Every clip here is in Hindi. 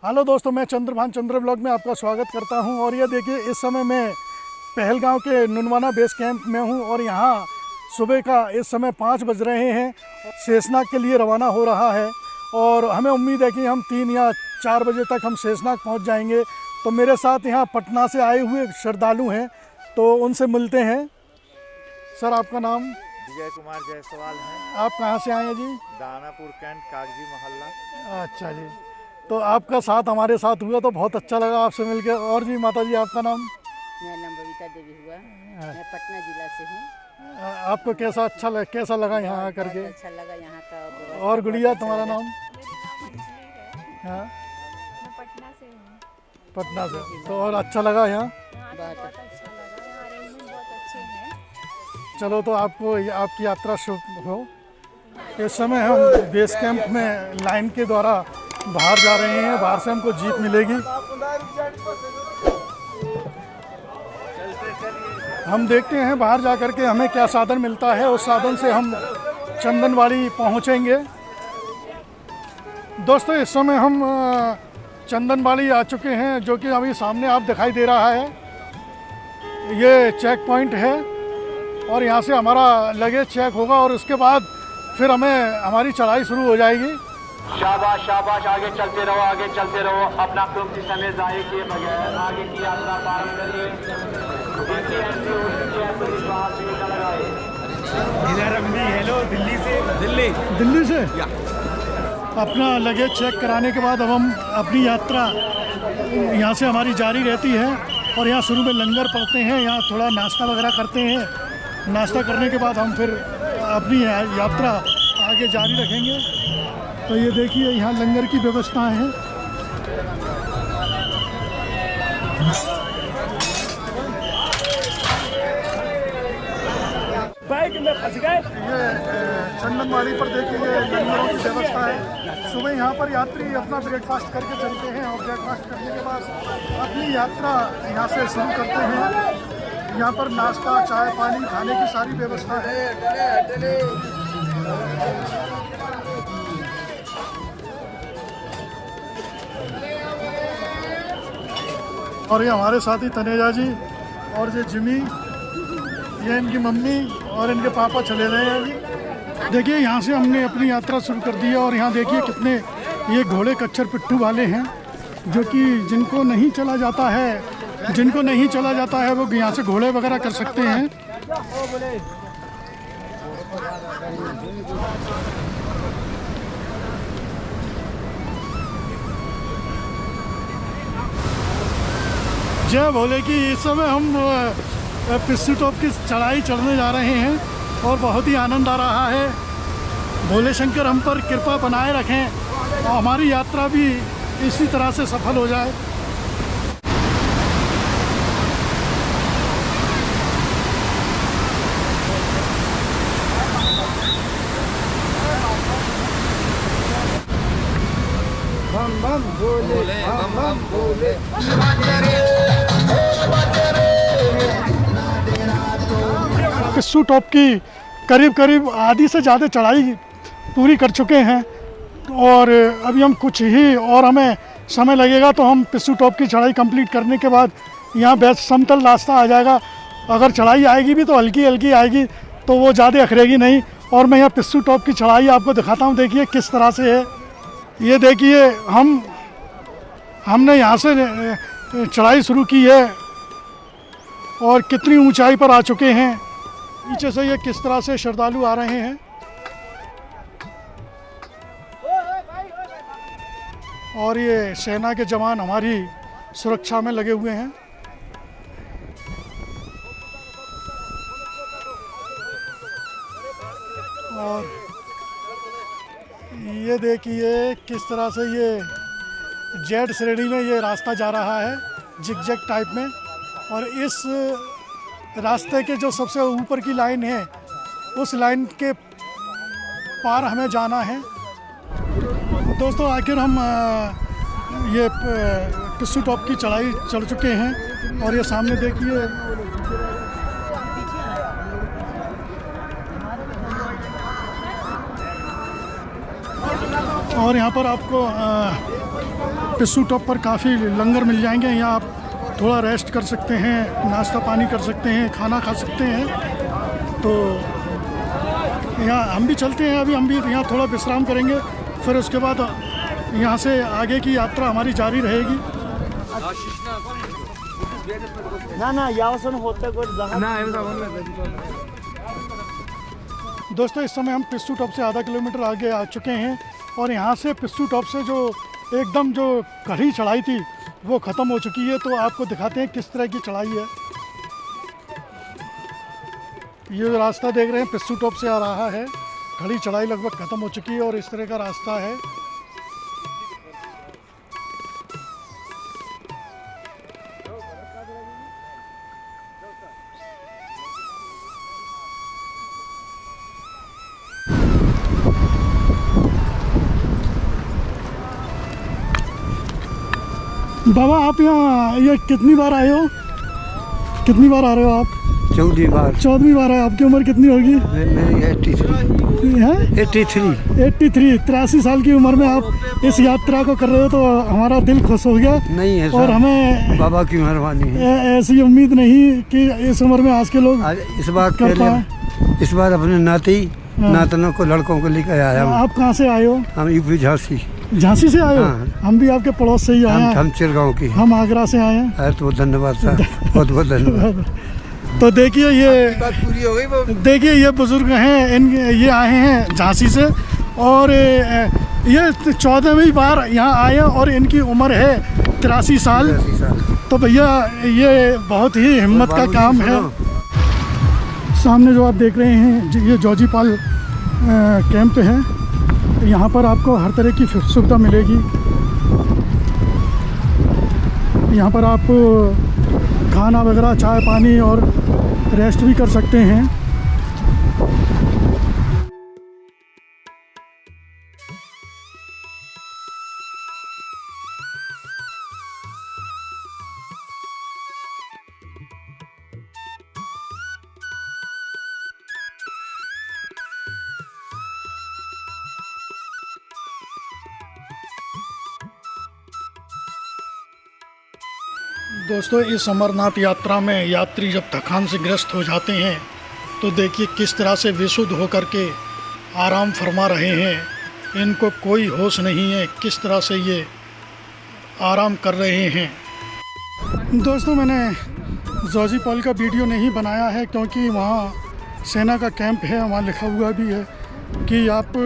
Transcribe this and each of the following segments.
हेलो दोस्तों, मैं चंद्रभान चंद्र ब्लॉग में आपका स्वागत करता हूं। और ये देखिए, इस समय मैं पहलगांव के नुनवाना बेस कैंप में हूं और यहां सुबह का इस समय 5 बज रहे हैं। शेषनाग के लिए रवाना हो रहा है और हमें उम्मीद है कि हम 3 या 4 बजे तक हम शेषनाग पहुंच जाएंगे। तो मेरे साथ यहां पटना से आए हुए श्रद्धालु हैं, तो उनसे मिलते हैं। सर, आपका नाम? विजय कुमार जायसवाल है। आप कहाँ से आए हैं जी? दानापुर कैंट, कागजी मोहल्ला। अच्छा जी, तो आपका साथ हमारे साथ हुआ तो बहुत अच्छा लगा आपसे मिलकर। और जी माता जी, आपका नाम? मेरा नाम बबीता देवी हुआ। मैं पटना जिला से हूँ। आपको कैसा लगा यहाँ आकर के? अच्छा लगा यहाँ का। और गुड़िया, तुम्हारा नाम? हाँ, मैं पटना से हूँ। पटना से। तो और अच्छा लगा यहाँ? बहुत अच्छा लगा, यहाँ अरेंजमेंट बहुत अच्छे हैं। चलो, तो आपकी यात्रा शुभ हो। इस समय हम बेस कैंप में लाइन के द्वारा बाहर जा रहे हैं। बाहर से हमको जीप मिलेगी। हम देखते हैं बाहर जा कर के हमें क्या साधन मिलता है। उस साधन से हम चंदनवाड़ी पहुंचेंगे। दोस्तों, इस समय हम चंदनवाड़ी आ चुके हैं, जो कि अभी सामने आप दिखाई दे रहा है। ये चेक पॉइंट है और यहाँ से हमारा लगेज चेक होगा और उसके बाद फिर हमारी चढ़ाई शुरू हो जाएगी। शाबाश शाबाश, आगे चलते रहो, अपना कीमती समय जाये किए बगैर आगे की यात्रा प्रारंभ करिए। हेलो, दिल्ली से अपना लगेज चेक कराने के बाद अब हम अपनी यात्रा यहाँ से हमारी जारी रहती है। और यहाँ शुरू में लंगर पड़ते हैं, यहाँ थोड़ा नाश्ता वगैरह करते हैं। नाश्ता करने के बाद हम फिर अपनी यात्रा आगे जारी रखेंगे। तो ये देखिए, यहाँ लंगर की व्यवस्था है। बाइक में फंस गए। ये चंदनवाड़ी पर देखिए, ये लंगरों की व्यवस्था है। सुबह यहाँ पर यात्री अपना ब्रेकफास्ट करके चलते हैं और ब्रेकफास्ट करने के बाद अपनी यात्रा यहाँ से शुरू करते हैं। यहाँ पर नाश्ता, चाय, पानी, खाने की सारी व्यवस्था है। और ये हमारे साथी तनेजा जी और ये जिमी, ये इनकी मम्मी और इनके पापा चले रहे हैं अभी। देखिए, यहाँ से हमने अपनी यात्रा शुरू कर दी है और यहाँ देखिए कितने ये घोड़े कच्चर पिट्ठू वाले हैं, जो कि जिनको नहीं चला जाता है वो यहाँ से घोड़े वगैरह कर सकते हैं। जय भोले की। इस समय हम पिस्सू टॉप की चढ़ाई चढ़ने जा रहे हैं और बहुत ही आनंद आ रहा है। भोले शंकर हम पर कृपा बनाए रखें और हमारी यात्रा भी इसी तरह से सफल हो जाए। बम बम भोले, बम बम भोले। पिस्सू टॉप की करीब आधी से ज़्यादा चढ़ाई पूरी कर चुके हैं और अभी हम कुछ ही और हमें समय लगेगा तो हम पिस्सू टॉप की चढ़ाई कंप्लीट करने के बाद यहाँ बेस समतल रास्ता आ जाएगा। अगर चढ़ाई आएगी भी तो हल्की हल्की आएगी, तो वो ज़्यादा अखरेगी नहीं। और मैं यहाँ पिस्सू टॉप की चढ़ाई आपको दिखाता हूँ। देखिए किस तरह से है। ये देखिए, हमने यहाँ से चढ़ाई शुरू की है और कितनी ऊंचाई पर आ चुके हैं। पीछे से ये किस तरह से श्रद्धालु आ रहे हैं और ये सेना के जवान हमारी सुरक्षा में लगे हुए हैं। और ये देखिए किस तरह से ये जेड श्रेणी में ये रास्ता जा रहा है, जिगजैग टाइप में। और इस रास्ते के जो सबसे ऊपर की लाइन है, उस लाइन के पार हमें जाना है। दोस्तों, आखिर हम ये पिस्सू टॉप की चढ़ाई चढ़ चुके हैं और ये सामने देखिए और यहाँ पर आपको पिस्सू टॉप पर काफ़ी लंगर मिल जाएंगे। यहाँ आप थोड़ा रेस्ट कर सकते हैं, नाश्ता पानी कर सकते हैं, खाना खा सकते हैं। तो यहाँ हम भी चलते हैं, अभी हम भी यहाँ थोड़ा विश्राम करेंगे, फिर उसके बाद यहाँ से आगे की यात्रा हमारी जारी रहेगी। दोस्तों, इस समय हम पिस्सू टॉप से आधा किलोमीटर आगे आ चुके हैं और यहाँ से पिस्सू टॉप से जो एकदम जो कड़ी चढ़ाई थी वो ख़त्म हो चुकी है। तो आपको दिखाते हैं किस तरह की चढ़ाई है। ये रास्ता देख रहे हैं पिस्सू टॉप से आ रहा है, खड़ी चढ़ाई लगभग ख़त्म हो चुकी है और इस तरह का रास्ता है। बाबा, आप यहाँ ये कितनी बार आए हो? कितनी बार आ रहे हो आप? 14 बार। 14वीं बार है। आपकी उम्र कितनी होगी? मेरी 83 83 साल की उम्र में आप इस यात्रा को कर रहे हो तो हमारा दिल खुश हो गया। नहीं है और हमें बाबा की मेहरबानी है। ऐसी उम्मीद नहीं कि इस उम्र में आज के लोग आज इस बार अपने नातनों को लड़कों को लेकर आया हूँ। आप कहाँ से आए हो? हम यूपी झांसी से आए हो? हाँ। हम भी आपके पड़ोस से ही आए हैं। हम चिरगांव की। हम आगरा से आए हैं। तो धन्यवाद सर, बहुत बहुत धन्यवाद। तो देखिए बात पूरी हो गई। देखिए ये बुजुर्ग हैं, ये आए हैं झांसी से और ये 14वीं बार यहाँ आए और इनकी उम्र है 83 साल। तो भैया ये बहुत ही हिम्मत का काम है। सामने जो आप देख रहे हैं ये जौजीपाल कैंप है। यहाँ पर आपको हर तरह की सुविधा मिलेगी। यहाँ पर आप खाना वगैरह, चाय पानी और रेस्ट भी कर सकते हैं। दोस्तों, इस अमरनाथ यात्रा में यात्री जब थकान से ग्रस्त हो जाते हैं तो देखिए किस तरह से विशुद्ध होकर के आराम फरमा रहे हैं। इनको कोई होश नहीं है किस तरह से ये आराम कर रहे हैं। दोस्तों, मैंने जौजीपाल का वीडियो नहीं बनाया है क्योंकि वहाँ सेना का कैंप है, वहाँ लिखा हुआ भी है कि आप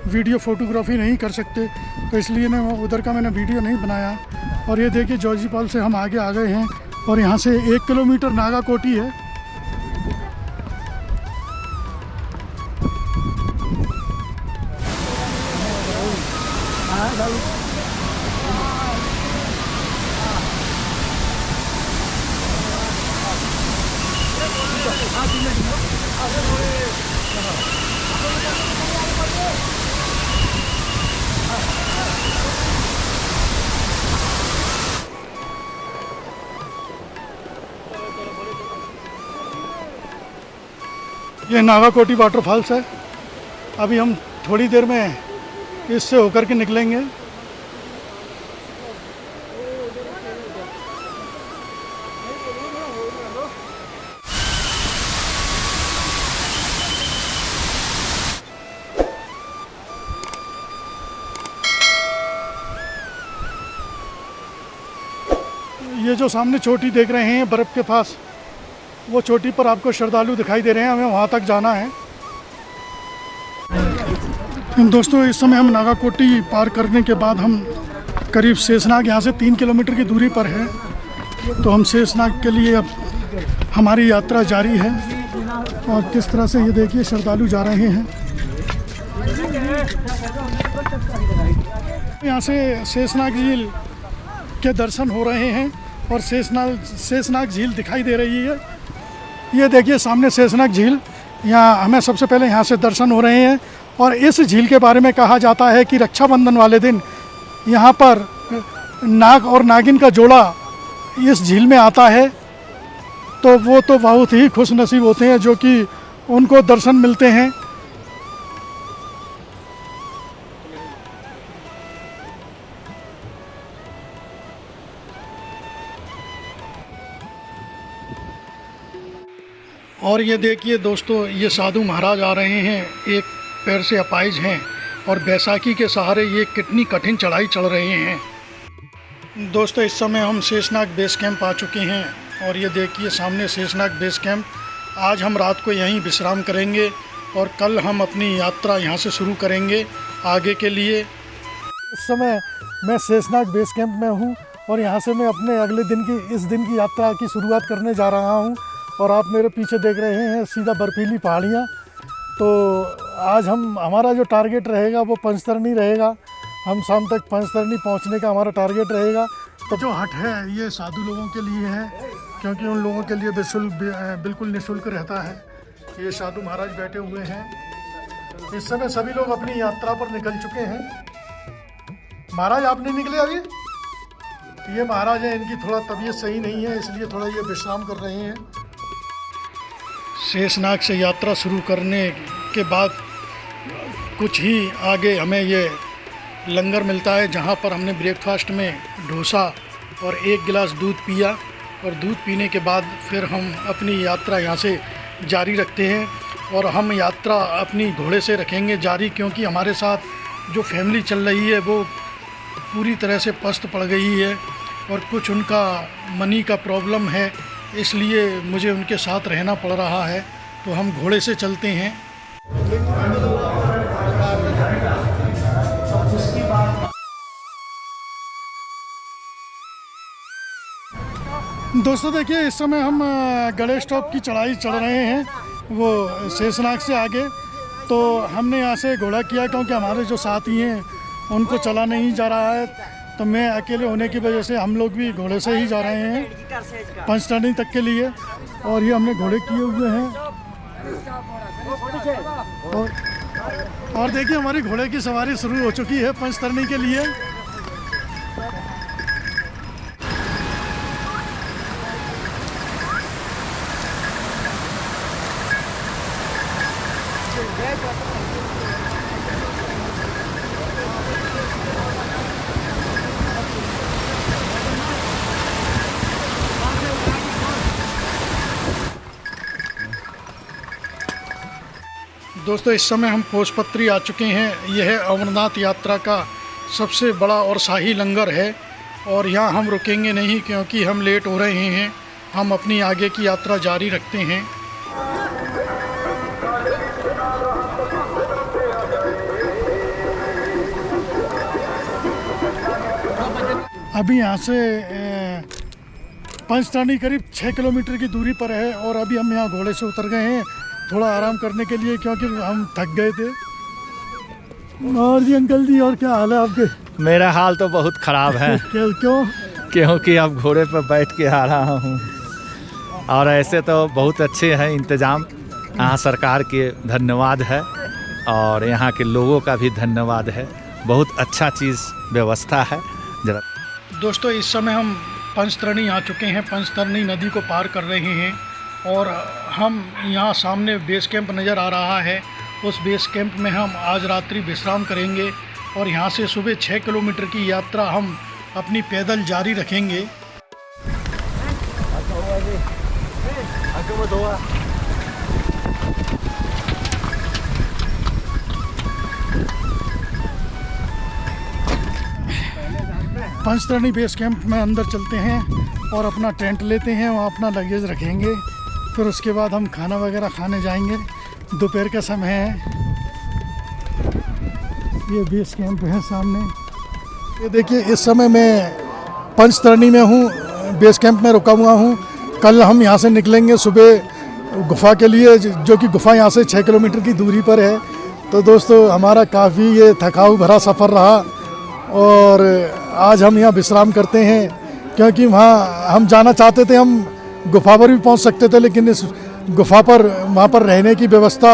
वीडियो फ़ोटोग्राफी नहीं कर सकते, तो इसलिए मैं उधर का मैंने वीडियो नहीं बनाया। और ये देखिए जौजीपाल से हम आगे आ गए हैं और यहाँ से 1 किलोमीटर नागाकोटी है। ये नागाकोटी वाटरफॉल्स है। अभी हम थोड़ी देर में इससे होकर के निकलेंगे। ये जो सामने चोटी देख रहे हैं बर्फ़ के पास, वो चोटी पर आपको श्रद्धालु दिखाई दे रहे हैं। हमें वहाँ तक जाना है। दोस्तों, इस समय हम नागाकोटी पार करने के बाद हम करीब शेषनाग, यहाँ से 3 किलोमीटर की दूरी पर है। तो हम शेषनाग के लिए अब हमारी यात्रा जारी है। और किस तरह से ये देखिए श्रद्धालु जा रहे हैं। यहाँ से शेषनाग झील के दर्शन हो रहे हैं और शेषनाग झील दिखाई दे रही है। ये देखिए सामने शेषनाग झील, यहाँ हमें सबसे पहले यहाँ से दर्शन हो रहे हैं। और इस झील के बारे में कहा जाता है कि रक्षाबंधन वाले दिन यहाँ पर नाग और नागिन का जोड़ा इस झील में आता है। तो वो तो बहुत ही खुश नसीब होते हैं जो कि उनको दर्शन मिलते हैं। और ये देखिए दोस्तों, ये साधु महाराज आ रहे हैं, एक पैर से अपाहिज हैं और बैसाखी के सहारे ये कितनी कठिन चढ़ाई चढ़ रहे हैं। दोस्तों इस समय हम शेषनाग बेस कैंप आ चुके हैं और ये देखिए सामने शेषनाग बेस कैंप। आज हम रात को यहीं विश्राम करेंगे और कल हम अपनी यात्रा यहाँ से शुरू करेंगे आगे के लिए। इस समय मैं शेषनाग बेस कैंप में हूँ और यहाँ से मैं अपने अगले दिन की इस दिन की यात्रा की शुरुआत करने जा रहा हूँ। और आप मेरे पीछे देख रहे हैं सीधा बर्फीली पहाड़ियाँ। तो आज हमारा जो टारगेट रहेगा वो पंचतरणी रहेगा। हम शाम तक पंचतरणी पहुँचने का हमारा टारगेट रहेगा। तो जो हट है ये साधु लोगों के लिए है, क्योंकि उन लोगों के लिए बिल्कुल निःशुल्क रहता है। ये साधु महाराज बैठे हुए हैं। इस समय सभी लोग अपनी यात्रा पर निकल चुके हैं। महाराज आप नहीं निकले अभी? ये महाराज हैं, इनकी थोड़ा तबीयत सही नहीं है, इसलिए थोड़ा ये विश्राम कर रहे हैं। शेषनाग से यात्रा शुरू करने के बाद कुछ ही आगे हमें ये लंगर मिलता है, जहाँ पर हमने ब्रेकफास्ट में डोसा और 1 गिलास दूध पिया। और दूध पीने के बाद फिर हम अपनी यात्रा यहाँ से जारी रखते हैं। और हम यात्रा अपनी घोड़े से रखेंगे जारी, क्योंकि हमारे साथ जो फैमिली चल रही है वो पूरी तरह से पस्त पड़ गई है और कुछ उनका मनी का प्रॉब्लम है, इसलिए मुझे उनके साथ रहना पड़ रहा है। तो हम घोड़े से चलते हैं। दोस्तों देखिए, इस समय हम गणेश टॉप की चढ़ाई चढ़ रहे हैं, वो शेषनाग से आगे। तो हमने यहाँ से घोड़ा किया क्योंकि हमारे जो साथी हैं उनको चला नहीं जा रहा है। तो मैं अकेले होने की वजह से हम लोग भी घोड़े से ही जा रहे हैं पंचतरणी तक के लिए। और ये हमने घोड़े किए हुए हैं। और देखिए हमारी घोड़े की सवारी शुरू हो चुकी है पंचतरणी के लिए। दोस्तों इस समय हम पोसपत्री आ चुके हैं। यह अमरनाथ यात्रा का सबसे बड़ा और शाही लंगर है और यहाँ हम रुकेंगे नहीं, क्योंकि हम लेट हो रहे हैं। हम अपनी आगे की यात्रा जारी रखते हैं। अभी यहाँ से पंचतरणी करीब 6 किलोमीटर की दूरी पर है और अभी हम यहाँ घोड़े से उतर गए हैं थोड़ा आराम करने के लिए, क्योंकि हम थक गए थे। और जी अंकल जी, और क्या हाल है आपके? मेरा हाल तो बहुत ख़राब है। क्यों? क्योंकि अब घोड़े पर बैठ के आ रहा हूँ। और ऐसे तो बहुत अच्छे हैं इंतज़ाम, यहाँ सरकार के धन्यवाद है और यहाँ के लोगों का भी धन्यवाद है। बहुत अच्छा चीज़ व्यवस्था है। जरा दोस्तों इस समय हम पंचतरणी आ चुके हैं, पंचतरणी नदी को पार कर रहे हैं और हम यहाँ सामने बेस कैंप नज़र आ रहा है। उस बेस कैंप में हम आज रात्रि विश्राम करेंगे और यहाँ से सुबह 6 किलोमीटर की यात्रा हम अपनी पैदल जारी रखेंगे। पंचतरणी बेस कैंप में अंदर चलते हैं और अपना टेंट लेते हैं, वहाँ अपना लगेज रखेंगे। फिर उसके बाद हम खाना वगैरह खाने जाएंगे। दोपहर का समय है। ये बेस कैंप है सामने। ये देखिए इस समय मैं पंचतरणी में हूँ, बेस कैंप में रुका हुआ हूँ। कल हम यहाँ से निकलेंगे सुबह गुफा के लिए, जो कि गुफा यहाँ से 6 किलोमीटर की दूरी पर है। तो दोस्तों हमारा काफ़ी ये थकाऊ भरा सफ़र रहा और आज हम यहाँ विश्राम करते हैं, क्योंकि वहाँ हम जाना चाहते थे, हम गुफा पर भी पहुँच सकते थे, लेकिन इस गुफा पर वहाँ पर रहने की व्यवस्था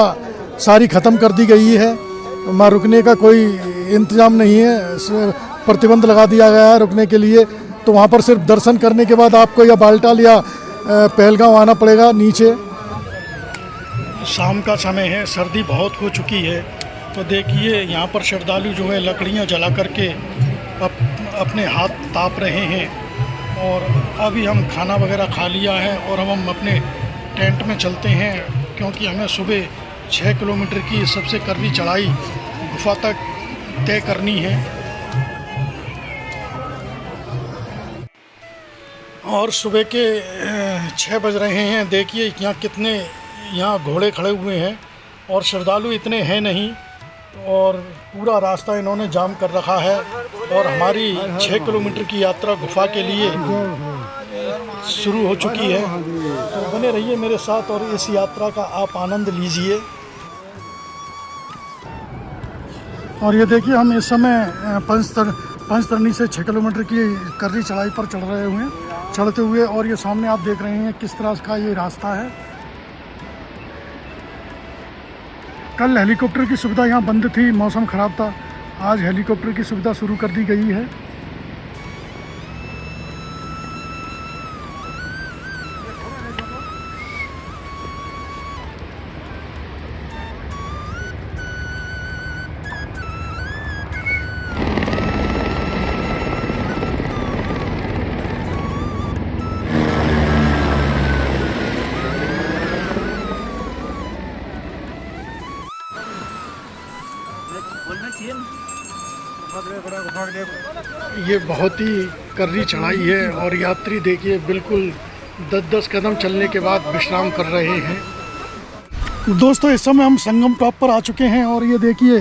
सारी ख़त्म कर दी गई है। वहाँ रुकने का कोई इंतज़ाम नहीं है, प्रतिबंध लगा दिया गया है रुकने के लिए। तो वहाँ पर सिर्फ दर्शन करने के बाद आपको या बालटाल या पहलगांव आना पड़ेगा नीचे। शाम का समय है, सर्दी बहुत हो चुकी है। तो देखिए यहाँ पर श्रद्धालु जो है लकड़ियाँ जला करके अपने हाथ ताप रहे हैं। और अभी हम खाना वगैरह खा लिया है और हम अपने टेंट में चलते हैं, क्योंकि हमें सुबह 6 किलोमीटर की सबसे करनी चढ़ाई गुफा तक तय करनी है। और सुबह के 6 बज रहे हैं। देखिए यहाँ कितने यहाँ घोड़े खड़े हुए हैं और श्रद्धालु इतने हैं नहीं, और पूरा रास्ता इन्होंने जाम कर रखा है। और हमारी 6 किलोमीटर की यात्रा गुफा के लिए शुरू हो चुकी है। तो बने रहिए मेरे साथ और इस यात्रा का आप आनंद लीजिए। और ये देखिए हम इस समय पंचतरणी से 6 किलोमीटर की कर्री चढ़ाई पर चढ़ते हुए, और ये सामने आप देख रहे हैं किस तरह का ये रास्ता है। कल हेलीकॉप्टर की सुविधा यहाँ बंद थी, मौसम ख़राब था। आज हेलीकॉप्टर की सुविधा शुरू कर दी गई है। ये बहुत ही कर्री चढ़ाई है और यात्री देखिए बिल्कुल 10-10 कदम चलने के बाद विश्राम कर रहे हैं। दोस्तों इस समय हम संगम टॉप पर आ चुके हैं और ये देखिए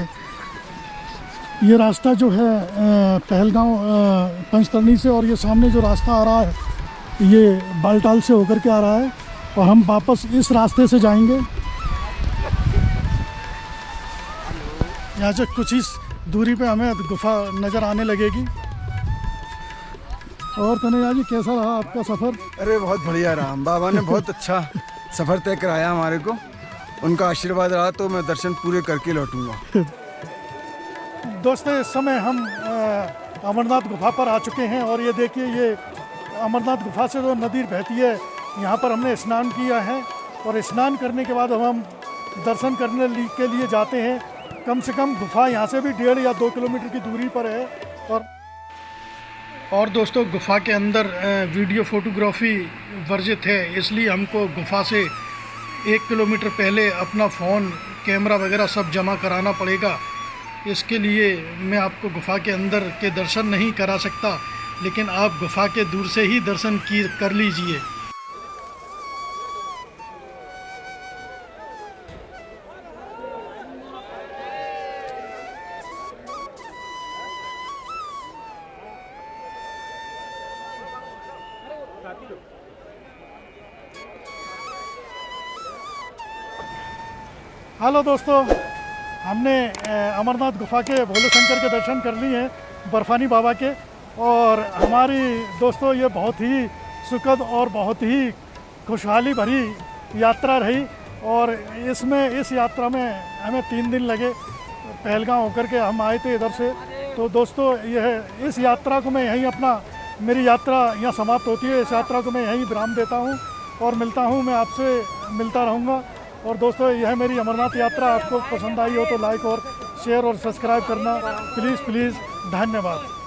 ये रास्ता जो है पहलगांव पंचतरणी से, और ये सामने जो रास्ता आ रहा है ये बालटाल से होकर के आ रहा है, और हम वापस इस रास्ते से जाएंगे। यहाँ से कुछ ही दूरी पे हमें गुफा नज़र आने लगेगी। और कन्हैया जी कैसा रहा आपका सफ़र? अरे बहुत बढ़िया रहा, बाबा ने बहुत अच्छा सफ़र तय कराया हमारे को। उनका आशीर्वाद रहा तो मैं दर्शन पूरे करके लौटूंगा। दोस्तों इस समय हम अमरनाथ गुफा पर आ चुके हैं, और ये देखिए ये अमरनाथ गुफा से जो नदी बहती है यहाँ पर हमने स्नान किया है, और स्नान करने के बाद हम दर्शन करने के लिए जाते हैं। कम से कम गुफा यहाँ से भी 1.5 या 2 किलोमीटर की दूरी पर है। और दोस्तों गुफा के अंदर वीडियो फोटोग्राफी वर्जित है, इसलिए हमको गुफा से 1 किलोमीटर पहले अपना फ़ोन कैमरा वगैरह सब जमा कराना पड़ेगा। इसके लिए मैं आपको गुफा के अंदर के दर्शन नहीं करा सकता, लेकिन आप गुफा के दूर से ही दर्शन कर लीजिए। हेलो दोस्तों, हमने अमरनाथ गुफा के भोले शंकर के दर्शन कर लिए हैं, बर्फानी बाबा के। और हमारी दोस्तों ये बहुत ही सुखद और बहुत ही खुशहाली भरी यात्रा रही, और इस यात्रा में हमें 3 दिन लगे। पहलगांव होकर के हम आए थे इधर से। तो दोस्तों इस यात्रा को मैं यहीं मेरी यात्रा यहाँ समाप्त होती है। इस यात्रा को मैं यहीं विराम देता हूँ और मैं आपसे मिलता रहूँगा। और दोस्तों यह मेरी अमरनाथ यात्रा आपको पसंद आई हो तो लाइक और शेयर और सब्सक्राइब करना प्लीज़ धन्यवाद।